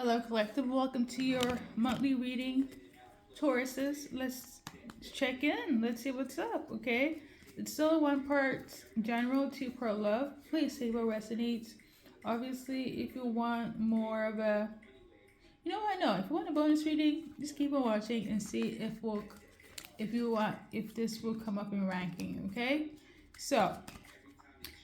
Hello, Collective. Welcome to your monthly reading, Tauruses. Let's check in. Let's see what's up, okay? It's still one part general, two part love. Please see what resonates. Obviously, if you want more of a, you know what? No, if you want a bonus reading, just keep on watching and see if this will come up in ranking, okay? So,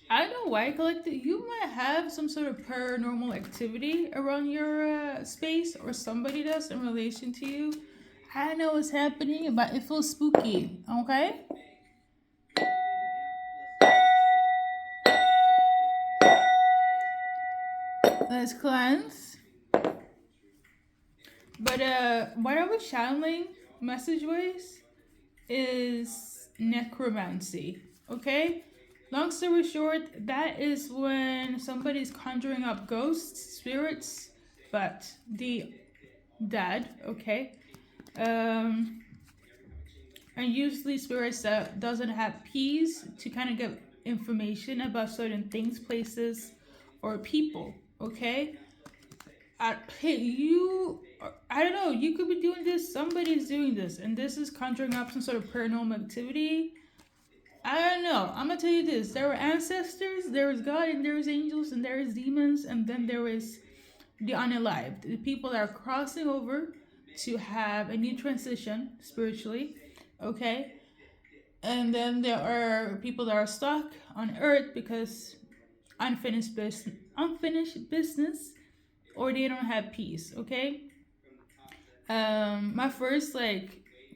I don't know why, Collective. You might have some sort of paranormal activity around your space, or somebody does in relation to you. I don't know what's happening, but it feels spooky. Okay, let's cleanse. But what I was channeling message wise is necromancy. Okay, long story short, that is when somebody's conjuring up ghosts, spirits, but the dead. Okay, um, and usually spirits that doesn't have peace to kind of get information about certain things, places, or people. Okay, hey, I don't know, you could be doing this, somebody's doing this, and this is conjuring up some sort of paranormal activity. I don't know. I'm gonna tell you this: there were ancestors, there was God, and there was angels, and there is demons, and then there is the unalived, the people that are crossing over to have a new transition spiritually. Okay, and then there are people that are stuck on earth because unfinished business, or they don't have peace. Okay, my first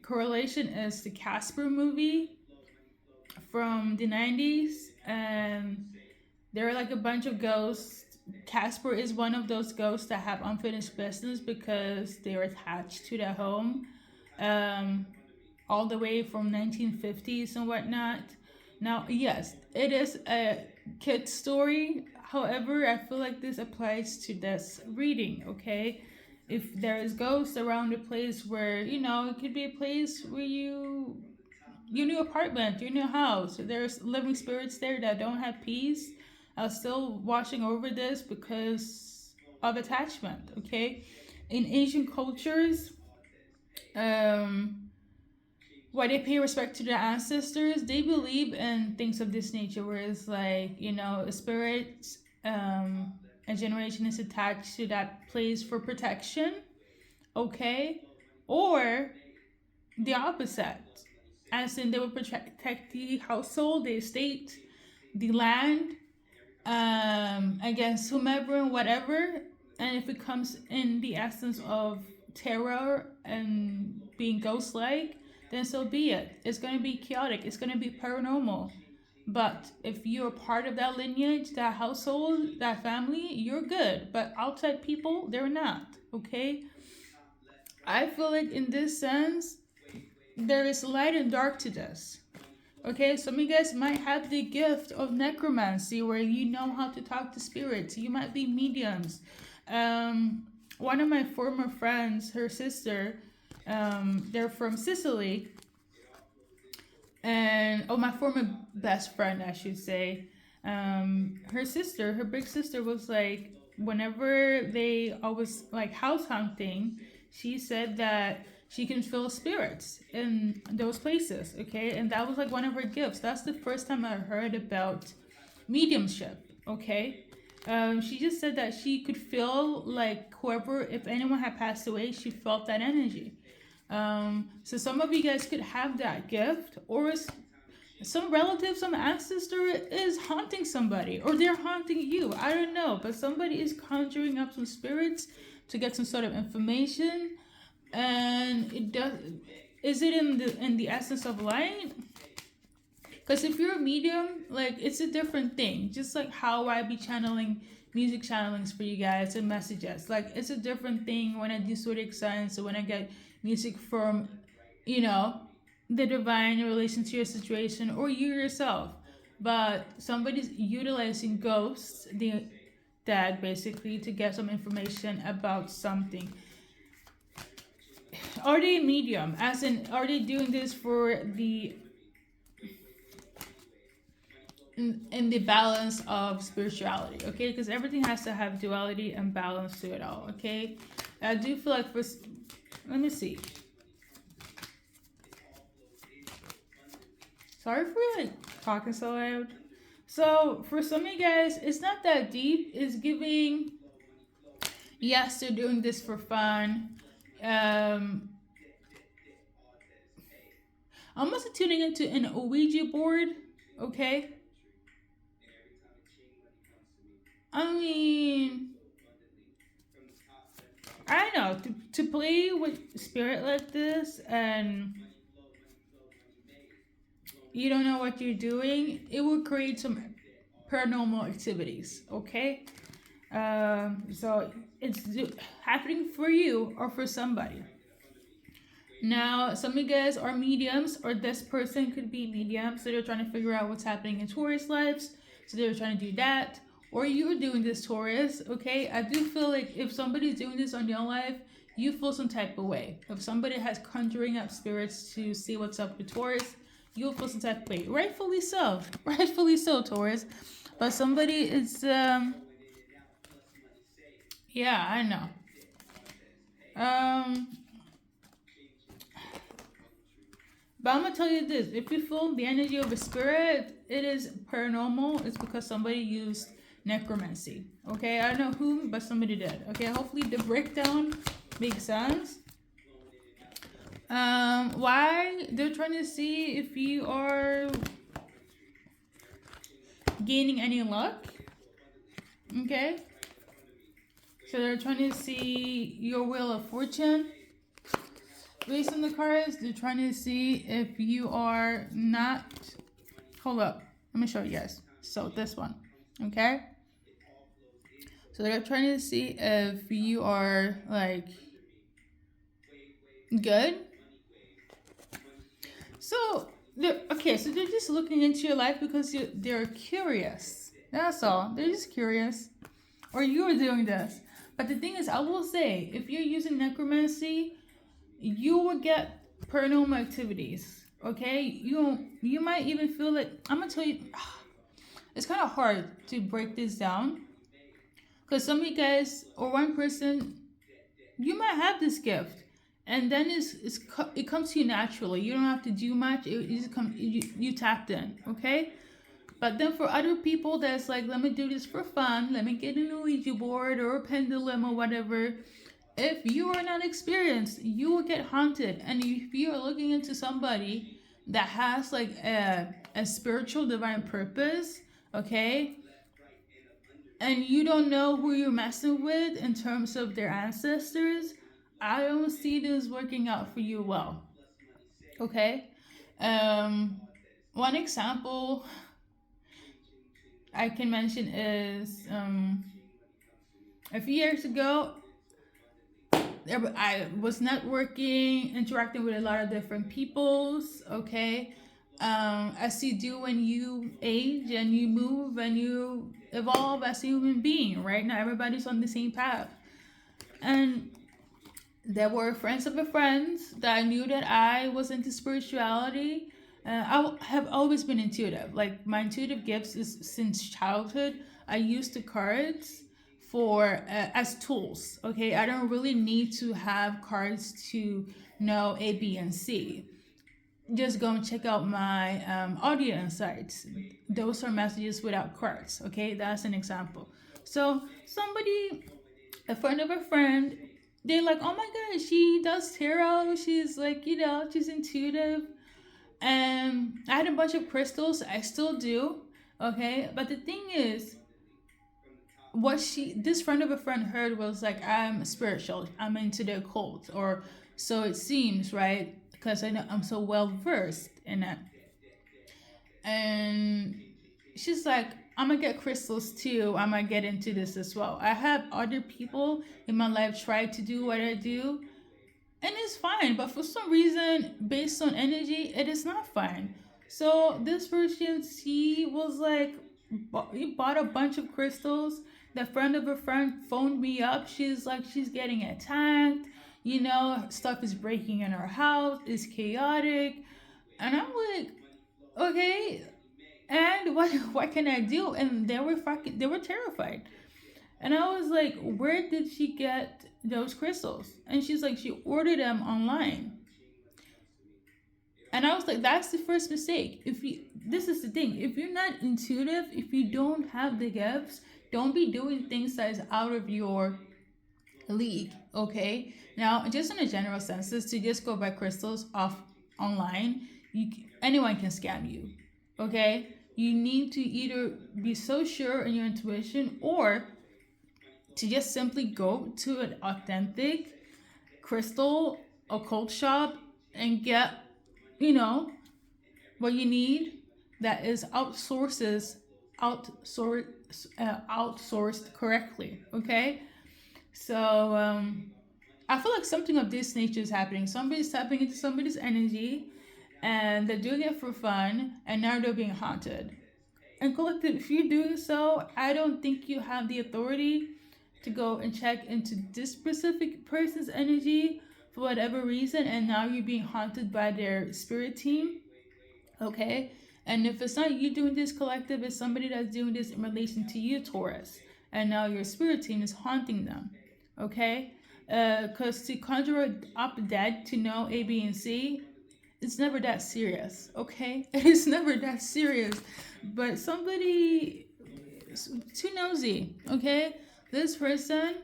correlation is the Casper movie from the 90s, and there are like a bunch of ghosts. Casper is one of those ghosts that have unfinished business because they're attached to their home, um, all the way from 1950s and whatnot. Now, yes, it is a kid story. However, I feel like this applies to this reading. Okay, if there is ghosts around a place where it could be a place where your new apartment, your new house, there's living spirits there that don't have peace. I was still watching over this because of attachment. Okay, in Asian cultures, why they pay respect to their ancestors, they believe in things of this nature, where it's like, a spirit, a generation is attached to that place for protection. Okay, or the opposite, as in they will protect the household, the estate, the land, against whomever and whatever. And if it comes in the essence of terror and being ghost like, then so be it. It's going to be chaotic, it's going to be paranormal. But if you're part of that lineage, that household, that family, you're good. But outside people, they're not. Okay? I feel like in this sense, there is light and dark to this. Okay, some of you guys might have the gift of necromancy, where you know how to talk to spirits. You might be mediums. One of my former friends, her sister, they're from Sicily. And, my former best friend, I should say, her big sister was like, whenever they always like house hunting, she said that she can feel spirits in those places. Okay, and that was like one of her gifts. That's the first time I heard about mediumship. Okay, she just said that she could feel like whoever, if anyone had passed away, she felt that energy. So some of you guys could have that gift, or some relative, some ancestor is haunting somebody, or they're haunting you. I don't know, but somebody is conjuring up some spirits to get some sort of information. And it does. Is it in the essence of light? Because if you're a medium, like, it's a different thing. Just like how I be channeling music channelings for you guys and messages. Like, it's a different thing when I do zodiac signs, so when I get music from, the divine in relation to your situation, or you yourself. But somebody's utilizing ghosts, the dead, basically, to get some information about something. Are they a medium? As in, are they doing this for the in the balance of spirituality, okay? Because everything has to have duality and balance to it all, okay? I do feel like let me see. Sorry for like talking so loud. So for some of you guys, it's not that deep. It's giving, yes, they're doing this for fun. Um, I'm also tuning into an Ouija board, okay? I mean, I don't know, to play with spirit like this and you don't know what you're doing, it will create some paranormal activities, okay? So it's happening for you or for somebody. Now, some of you guys are mediums, or this person could be medium, so they're trying to figure out what's happening in Taurus lives, so they're trying to do that. Or you're doing this, Taurus, okay? I do feel like if somebody's doing this on your life, you feel some type of way. If somebody has conjuring up spirits to see what's up with Taurus, you'll feel some type of way. Rightfully so. Rightfully so, Taurus. But somebody is, yeah, I know. But I'm gonna tell you this: if you feel the energy of a spirit, it is paranormal. It's because somebody used necromancy. Okay, I don't know who, but somebody did. Okay, hopefully the breakdown makes sense. Why they're trying to see if you are gaining any luck. Okay, so they're trying to see your wheel of fortune. Based on the cards, they're trying to see if you are not. Hold up, let me show you guys. So this one, okay. So they're trying to see if you are like good. So okay. So they're just looking into your life because they're curious. That's all. They're just curious, or you are doing this. But the thing is, I will say, if you're using necromancy, you will get paranormal activities. Okay, you might even feel like I'm gonna tell you. It's kind of hard to break this down because some of you guys or one person, you might have this gift, and then it comes to you naturally. You don't have to do much. It just comes. You tapped in. Okay. But then for other people, that's like, let me do this for fun. Let me get an Ouija board or a pendulum or whatever. If you are not experienced, you will get haunted. And if you are looking into somebody that has like a spiritual divine purpose, okay, and you don't know who you're messing with in terms of their ancestors, I don't see this working out for you well. Okay? One example I can mention is a few years ago, I was networking, interacting with a lot of different peoples, okay? As you do when you age and you move and you evolve as a human being, right? Not everybody's on the same path. And there were friends of a friend that knew that I was into spirituality. I have always been intuitive. Like my intuitive gifts is since childhood. I use the cards for as tools. Okay, I don't really need to have cards to know A, B, and C. Just go and check out my audio insights. Those are messages without cards. Okay, that's an example. So somebody, a friend of a friend, they're like, oh my god, she does tarot. She's like, she's intuitive. And I had a bunch of crystals. I still do. Okay, but the thing is, what this friend of a friend heard was like, I'm spiritual. I'm into the occult, or so it seems, right? Because I know I'm so well versed in it. And she's like, I'm gonna get crystals too. I'm gonna get into this as well. I have other people in my life try to do what I do, and it's fine. But for some reason, based on energy, it is not fine. So this person, she was like, he bought a bunch of crystals. The friend of a friend phoned me up. She's like, she's getting attacked. Stuff is breaking in her house. It's chaotic. And I'm like, okay, And what can I do? And they were terrified. And I was like, where did she get those crystals? And she's like, she ordered them online. And I was like, that's the first mistake. This is the thing. If you're not intuitive, if you don't have the gifts, don't be doing things that is out of your league. Okay. Now, just in a general sense, is to just go buy crystals off online. Anyone can scam you. Okay. You need to either be so sure in your intuition, or to just simply go to an authentic crystal occult shop and get, you know, what you need that is outsourced correctly. Okay. So I feel like something of this nature is happening. Somebody's tapping into somebody's energy, and they're doing it for fun, and now they're being haunted. And collective, if you're doing so, I don't think you have the authority to go and check into this specific person's energy for whatever reason, and now you're being haunted by their spirit team. Okay? And if it's not you doing this, collective, it's somebody that's doing this in relation to you, Taurus. And now your spirit team is haunting them. Okay? Because to conjure up the dead to know A, B, and C, it's never that serious. Okay? It's never that serious. But somebody is too nosy. Okay? This person,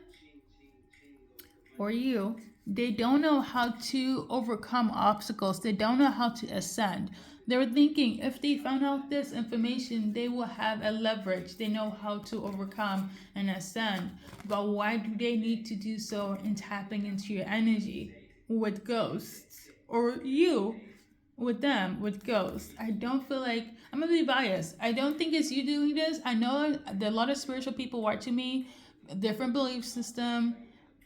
or you, they don't know how to overcome obstacles. They don't know how to ascend. They're thinking if they found out this information, they will have a leverage. They know how to overcome and ascend. But why do they need to do so in tapping into your energy with ghosts? Or you with them, with ghosts? I don't feel like, I'm going to be biased. I don't think it's you doing this. I know there are a lot of spiritual people watching me, different belief system.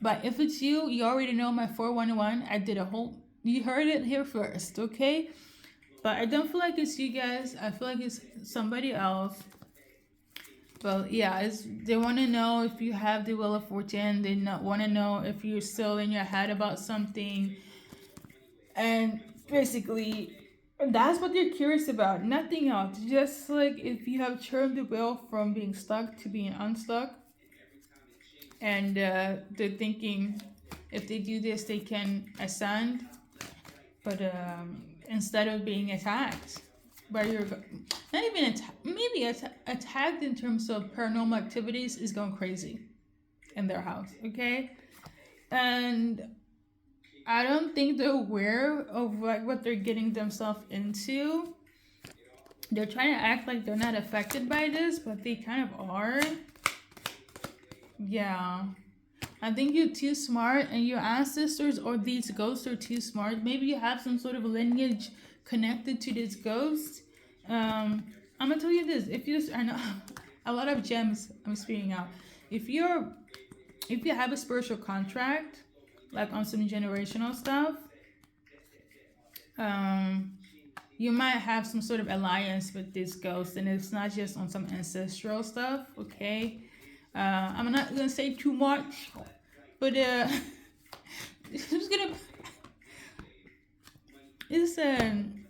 But if it's you, you already know my 411. I did a whole, you heard it here first, okay? But I don't feel like it's you guys. I feel like it's somebody else. But yeah, they want to know if you have the Wheel of Fortune. They want to know if you're still in your head about something. And basically, that's what they're curious about. Nothing else. Just like if you have turned the wheel from being stuck to being unstuck. And they're thinking if they do this, they can ascend. But instead of being attacked by your, not even maybe attacked in terms of paranormal activities, is going crazy in their house. Okay. And I don't think they're aware of what they're getting themselves into. They're trying to act like they're not affected by this, but they kind of are. Yeah. I think you're too smart, and your ancestors or these ghosts are too smart. Maybe you have some sort of lineage connected to this ghost. I'm gonna tell you this. I know a lot of gems I'm spewing out. If you have a spiritual contract, like on some generational stuff, you might have some sort of alliance with this ghost, and it's not just on some ancestral stuff. Okay. I'm not gonna say too much, but I'm just gonna listen.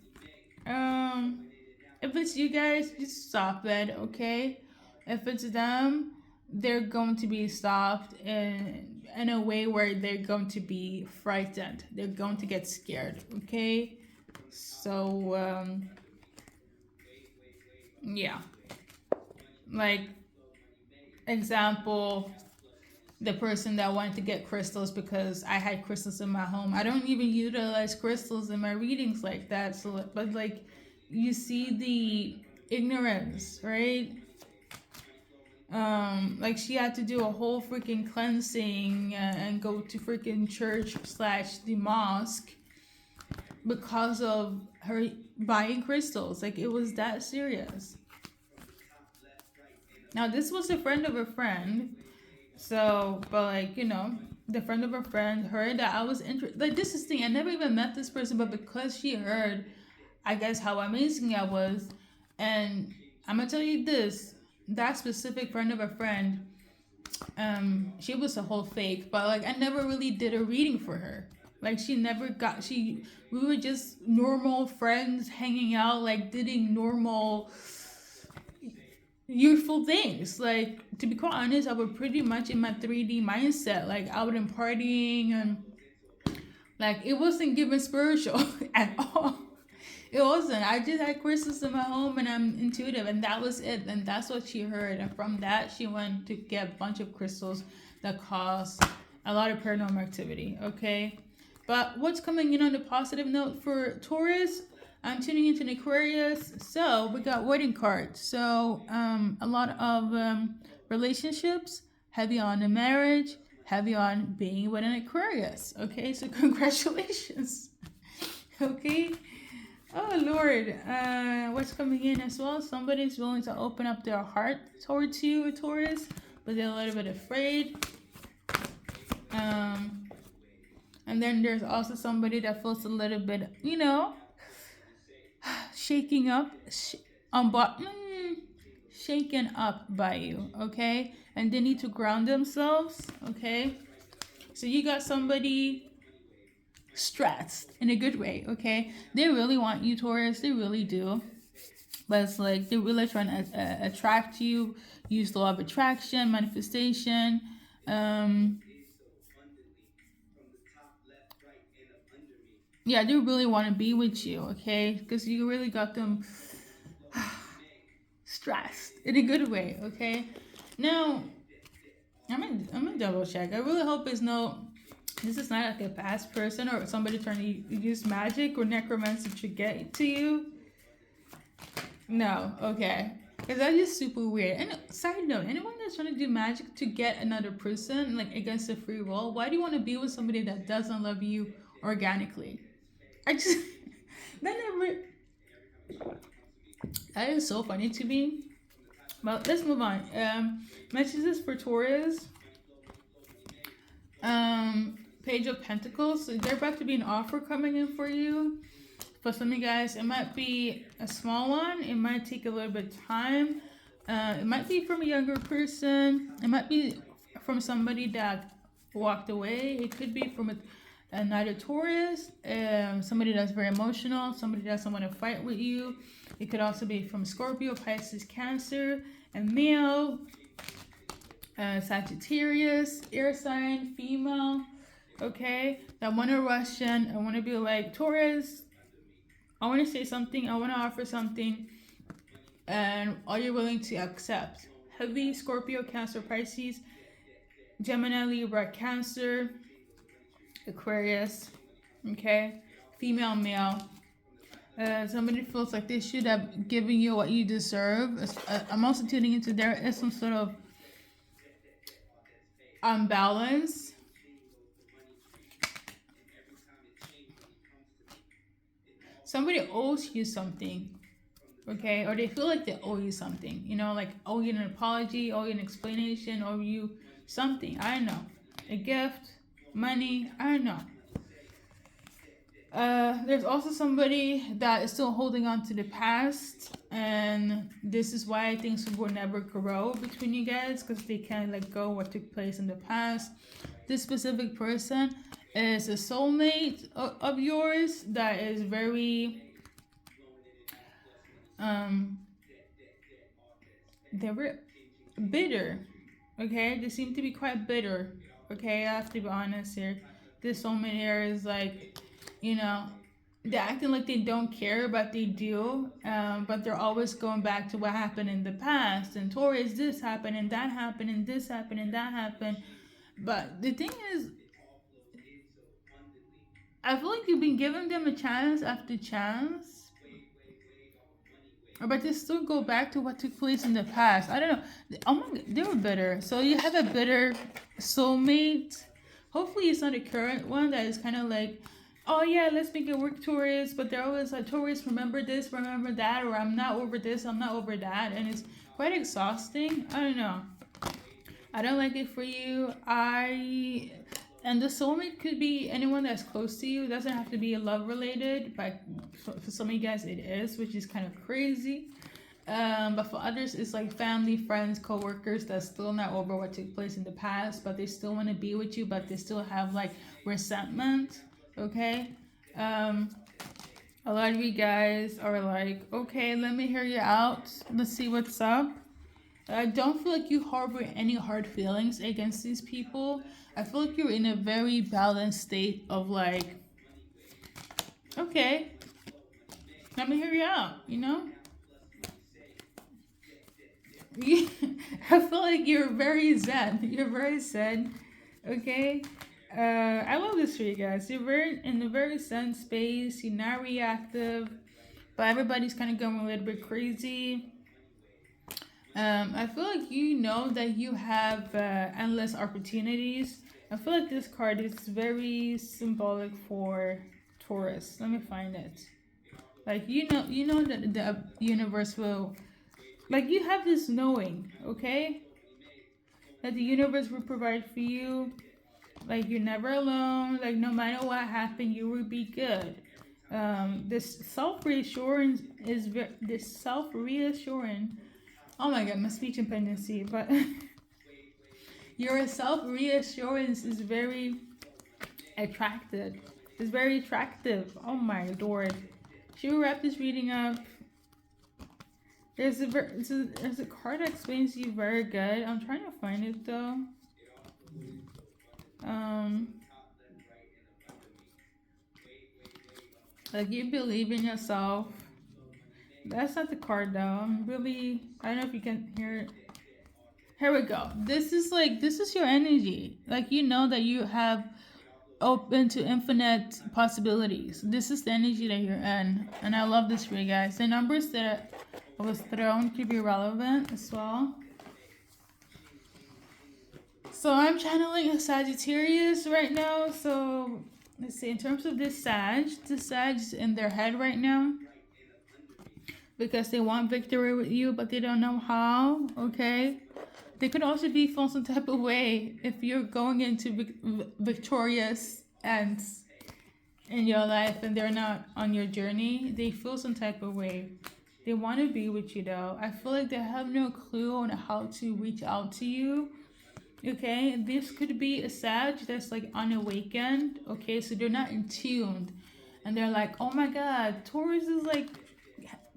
If it's you guys, just stop it, okay? If it's them, they're going to be stopped in a way where they're going to be frightened. They're going to get scared, okay? So yeah, like, example, the person that wanted to get crystals because I had crystals in my home. I don't even utilize crystals in my readings like that. So, but like, you see the ignorance, right? Like, she had to do a whole freaking cleansing and go to freaking church / the mosque because of her buying crystals. Like, it was that serious. Now, this was a friend of a friend. So, but like, the friend of a friend heard that I was interested. Like, this is the thing. I never even met this person, but because she heard, I guess, how amazing I was. And I'm going to tell you this. That specific friend of a friend, she was a whole fake. But like, I never really did a reading for her. Like, we were just normal friends hanging out, like, doing normal youthful things. Like, to be quite honest, I was pretty much in my 3D mindset, like out and partying, and like it wasn't giving spiritual at all. It wasn't. I just had crystals in my home and I'm intuitive, and that was it. And that's what she heard. And from that, she went to get a bunch of crystals that cause a lot of paranormal activity. Okay. But what's coming in on the positive note for Taurus? I'm tuning into an Aquarius. So we got wedding cards. So a lot of relationships, heavy on the marriage, heavy on being with an Aquarius. Okay. So congratulations. Okay. Oh Lord, what's coming in as well? Somebody's willing to open up their heart towards you, a Taurus, but they're a little bit afraid. And then there's also somebody that feels a little bit, shaking up, shaken up by you, okay? And they need to ground themselves, okay? So you got somebody stressed in a good way, okay? They really want you, Taurus, they really do. But it's like they're really trying to attract you, use the law of attraction, manifestation. Yeah, they really want to be with you, okay? Because you really got them stressed in a good way, okay? Now, I'm gonna double check. I really hope this is not like a past person or somebody trying to use magic or necromancy to get to you. No, okay. Because that is super weird. And side note, anyone that's trying to do magic to get another person, like against a free will, why do you want to be with somebody that doesn't love you organically? I just, that never, that is so funny to me. But let's move on. Messages for Taurus. Page of Pentacles. So there's about to be an offer coming in for you. For some of you guys, it might be a small one. It might take a little bit of time. It might be from a younger person. It might be from somebody that walked away. It could be from another Taurus, somebody that's very emotional, somebody that doesn't want to fight with you. It could also be from Scorpio, Pisces, Cancer, and male, Sagittarius, air sign, female. Okay, that want to rush in. I want to be like, Taurus, I want to say something. I want to offer something. And are you willing to accept? Heavy Scorpio, Cancer, Pisces, Gemini, Libra, Cancer, Aquarius. Okay. Female, male. Somebody feels like they should have given you what you deserve. I'm also tuning into there is some sort of unbalance. Somebody owes you something, okay? Or they feel like they owe you something, like owe you an apology, owe you an explanation, owe you something. I don't know. A gift, money, I don't know. There's also somebody that is still holding on to the past, and this is why things will never grow between you guys, because they can't let go what took place in the past. This specific person is a soulmate of yours that is very they were bitter, okay? They seem to be quite bitter, okay? I have to be honest here. This soulmate here is like, they're acting like they don't care, but they do. But they're always going back to what happened in the past. And Taurus, this happened, and that happened, and this happened, and that happened. But the thing is, I feel like you've been giving them a chance after chance, but they still go back to what took place in the past. I don't know. Oh my God, they were bitter. So you have a bitter soulmate. Hopefully, it's not a current one that is kind of like, oh yeah, let's make it work, Taurus. But they're always like, Taurus, remember this, remember that, or I'm not over this, I'm not over that, and it's quite exhausting. I don't know. I don't like it for you. And the soulmate could be anyone that's close to you. It doesn't have to be love related, but for some of you guys it is, which is kind of crazy. But for others, it's like family, friends, co-workers that's still not over what took place in the past, but they still want to be with you, but they still have like resentment. Okay. A lot of you guys are like, okay, let me hear you out. Let's see what's up. I don't feel like you harbor any hard feelings against these people. I feel like you're in a very balanced state of like, okay, let me hear you out, you know? I feel like you're very zen. You're very zen, okay? I love this for you guys. You're very in a very zen space. You're not reactive, but everybody's kind of going a little bit crazy. I feel like you know that you have endless opportunities. I feel like this card is very symbolic for Taurus. Let me find it. Like you know that the universe will, like you have this knowing, okay, that the universe will provide for you. Like you're never alone. Like no matter what happened, you will be good. This self reassurance is this self reassurance. Oh my god, my speech impedancy, but your self reassurance is very attractive. It's very attractive. Oh my lord. Should we wrap this reading up? There's a card that explains you very good. I'm trying to find it though. Um, like you believe in yourself. That's not the card though. I don't know if you can hear it. Here we go. This is your energy. Like you know that you have open to infinite possibilities. This is the energy that you're in. And I love this for you guys. The numbers that was thrown could be relevant as well. So I'm channeling a Sagittarius right now. So let's see, in terms of this Sag is in their head right now. Because they want victory with you, but they don't know how, okay? They could also be feeling some type of way if you're going into victorious ends in your life and they're not on your journey. They feel some type of way. They want to be with you though. I feel like they have no clue on how to reach out to you. Okay, this could be a Sag that's like unawakened. Okay, so they're not in tuned, and they're like, oh my god, Taurus is like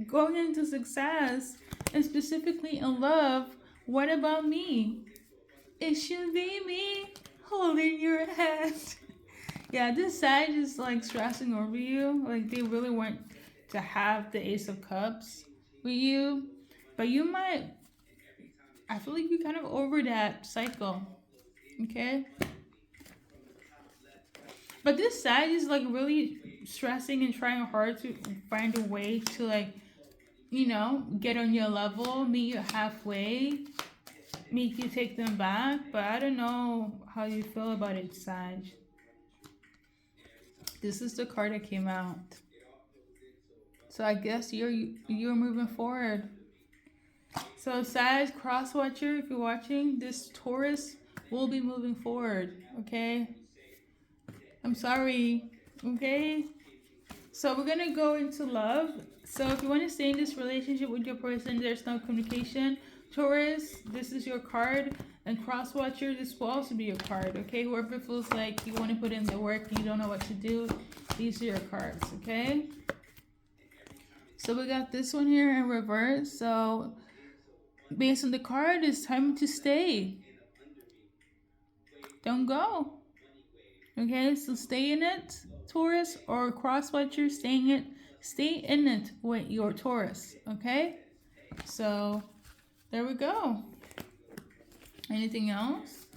going into success and specifically in love. What about me? It should be me holding your hand. Yeah, this side is like stressing over you. Like they really want to have the Ace of Cups with you, but you might. I feel like you're kind of over that cycle. Okay. But this side is like really stressing and trying hard to find a way to like, you know, get on your level, meet you halfway, make you take them back. But I don't know how you feel about it, Sag. This is the card that came out. So I guess you're moving forward. So Sag, cross watcher, if you're watching, this Taurus will be moving forward. Okay. I'm sorry. Okay. So we're gonna go into love. So if you want to stay in this relationship with your person, there's no communication. Taurus, this is your card. And cross watcher, this will also be your card. Okay, whoever feels like you want to put in the work and you don't know what to do, these are your cards. Okay. So we got this one here in reverse. So based on the card, it's time to stay. Don't go. Okay, so stay in it, Taurus, or cross-watcher, stay in it with your Taurus. Okay, so there we go. Anything else?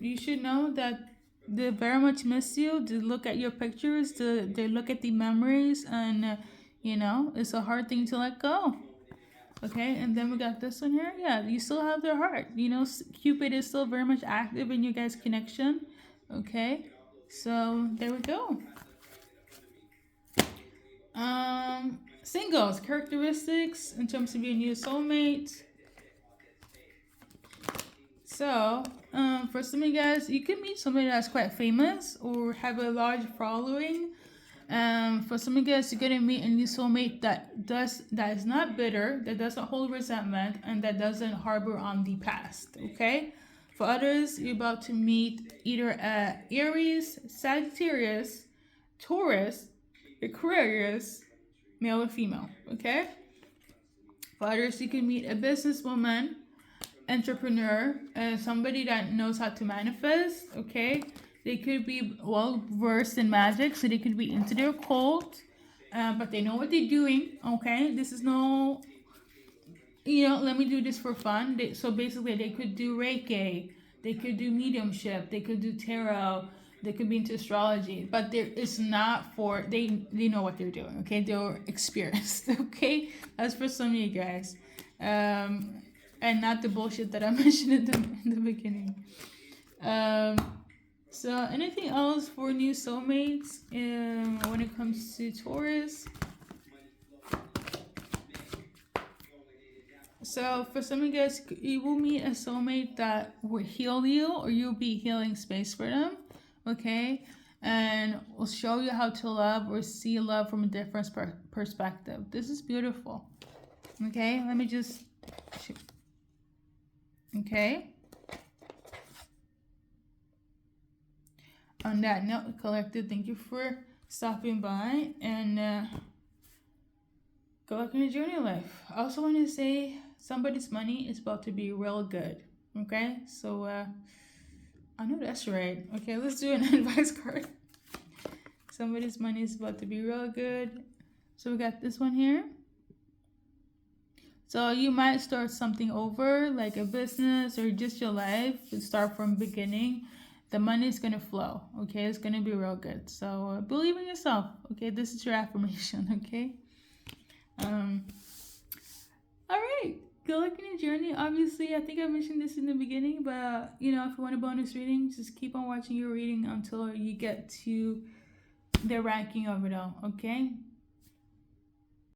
You should know that they very much miss you. They look at your pictures. They look at the memories, and you know it's a hard thing to let go. Okay, and then we got this one here. Yeah, you still have their heart. You know, Cupid is still very much active in your guys' connection. Okay, so there we go. Singles, characteristics in terms of your new soulmate. So, for some of you guys, you could meet somebody that's quite famous or have a large following. For some of you guys, you're gonna meet a new soulmate that is not bitter, that doesn't hold resentment, and that doesn't harbor on the past. Okay. For others, you're about to meet either Aries, Sagittarius, Taurus, Aquarius, male or female. Okay. For others, you can meet a businesswoman, entrepreneur, somebody that knows how to manifest. Okay, they could be well versed in magic, so they could be into their occult, but they know what they're doing. Okay, this is no, let me do this for fun. So basically, they could do Reiki, they could do mediumship, they could do tarot, they could be into astrology, but there is not for they know what they're doing. Okay, they're experienced. Okay, that's for some of you guys, and not the bullshit that I mentioned in the beginning. So anything else for new soulmates when it comes to Taurus? So for some of you guys, you will meet a soulmate that will heal you, or you'll be healing space for them. Okay, and will show you how to love or see love from a different perspective. This is beautiful. Okay, let me just. Okay. On that note, collective, thank you for stopping by, and good luck in your journey of life. I also want to say somebody's money is about to be real good. Okay, so I know that's right. Okay, let's do an advice card. Somebody's money is about to be real good. So we got this one here. So you might start something over, like a business or just your life. Start from beginning. The money is going to flow. Okay, it's going to be real good. So believe in yourself. Okay, this is your affirmation. Okay. All right. Good luck in your journey. Obviously, I think I mentioned this in the beginning, but if you want a bonus reading, just keep on watching your reading until you get to the ranking of it all. Okay.